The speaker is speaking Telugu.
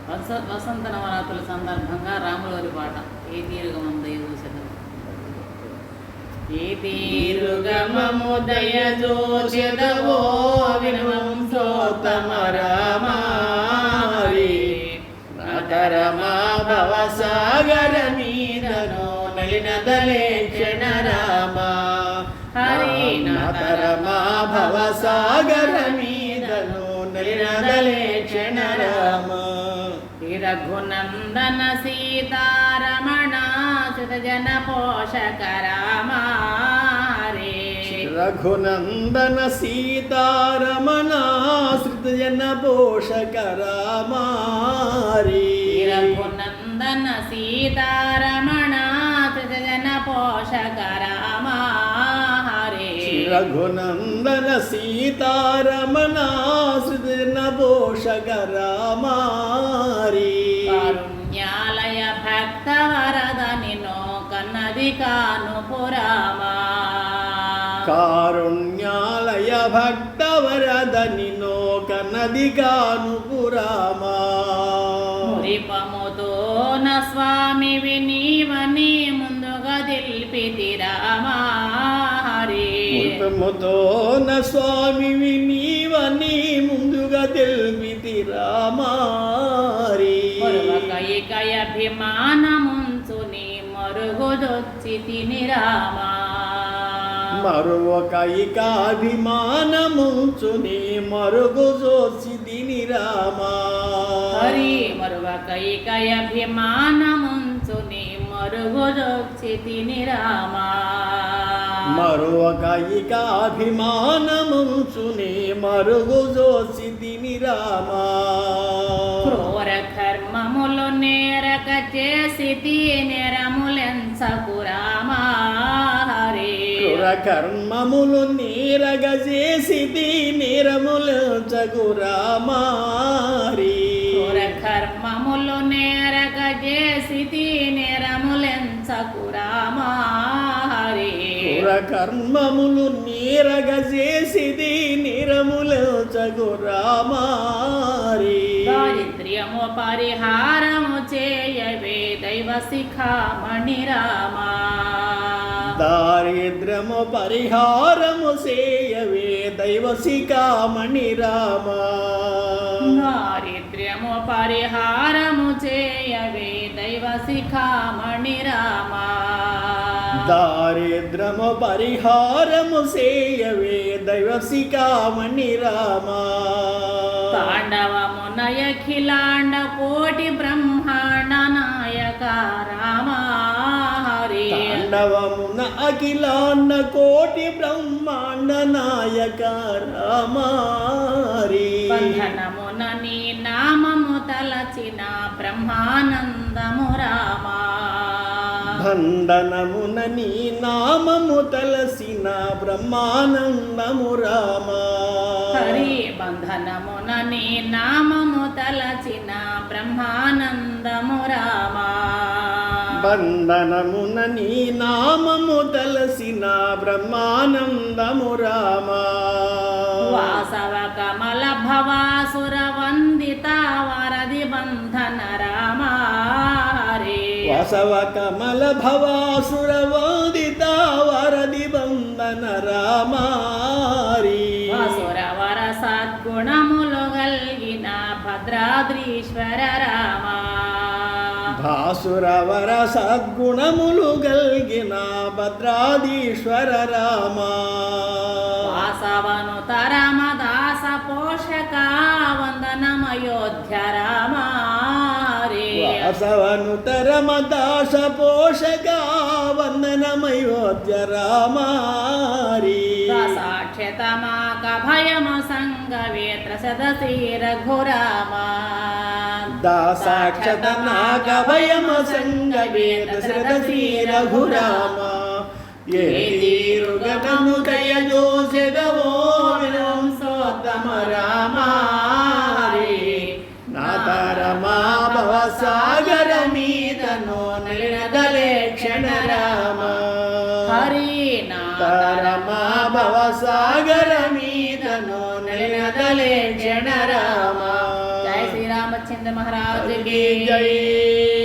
వసంత నవరాత్రుల సందర్భంగా రాములవారి పాట ఏ తీరుగా మందయ చూసేద్దాం. ఏ తీరుగమము దయ చూచెదవో వినువంశోత్తమ రామారి నాతరమా భవసాగర మీదను నలినదలే క్షణ రామ హరి నాతరమా భవసాగర మీదను నలినదలే క్షణ రామ రఘునందన సీతారమణ జన పోషక రామ రఘునందన సీతారమణ జన పోషక రామ రఘునందన సీతారమణ జన పోషక రామ రఘునందన సీతారమణ జన పోషక రామ కారుణ్యాలయ భక్త వరద నినో కన్నది కానుపురామా కారుణ్యాలయ భక్త వరద నినో కన్నది కానుపురామా మురిపముతో న స్వామి వినీవని ముందుగా దిల్పితి రామా మురిపముతో న స్వామి వినీవని ముందుగా దిల్పితి రామా కైకయభిమానముంచుని మరుగుదొచ్చి తిని రామా మరువకైకాభిమానముంచుని మరుగుదొచ్చి తిని రామా హరి మరువకైకయభిమానముంచుని మరుగుదొచ్చి తిని రామా మరువకైకాభిమానముంచుని మరుగుదొచ్చి తిని రామా క్రూర కర్మములు నేరక చేసి నేరములెంచకు రామా క్రూర కర్మములు నేరగ చేసి నేరములెంచకు రామా క్రూర కర్మములు నేరక చేసి నేరములెంచకు రామా క్రూర కర్మములు నేరగ చేసి నేరములెంచకు రామా దారిద్ర్యము పరిహారము చేయవే దైవ శిఖామణి రామా దారిద్ర్యము పరిహారము చేయవే దైవ శిఖామణి రామా దారిద్ర్యము పరిహారము చేయవే దైవ శిఖామణి రామా దారిద్ర్యము పరిహారము చేయవే దైవ శిఖామణి రామా తాండవమున అఖిలాండ కోటి బ్రహ్మాండ నాయక రామా తాండవమున అఖిలాండ కోటి బ్రహ్మాండ నాయక రామా బంధనమున నీ నామము తలచిన బ్రహ్మానందము రామా బంధనమున నీ నామము తలసిన బ్రహ్మానందము రామా హరి బంధనమున నీ నామము తలచిన బ్రహ్మానందము రామా బంధనమున నీ నామము తలసిన బ్రహ్మానందము రామా వాసవ కమల భవాసుర వందిత వరది బంధన రామా వాసవ కమల భవాసుర వందిత వరది బంధన రామా వాసురవర సద్గుణములు గల్గిన భద్రాద్రీశ్వర రామా భాసురవర సద్గుణములు గల్గిన భద్రాధీశ్వర రామా వాసవను తరమదాస పోషక వందనమయోధ్య రామా వాసవను తరమదాస పోషక వందనమయోధ్య రామా సాక్షతమాక భయమ సంగవేత్ర సదసి రఘురామా దాసాక్షతనాక భయమ సంగవేత్ర సదసి రఘురామా ఏ తీరుగమము దయ చూచెదవో వినువంశోత్తమ రామా నాతరమా భవసాగర మీదను నలినదలే క్షణ రామా హరి నాతరమా భవసాగర మీదను నలినదలే క్షణ రామ. జై శ్రీరామచంద్ర. రామचंद्र महाराज की की जय।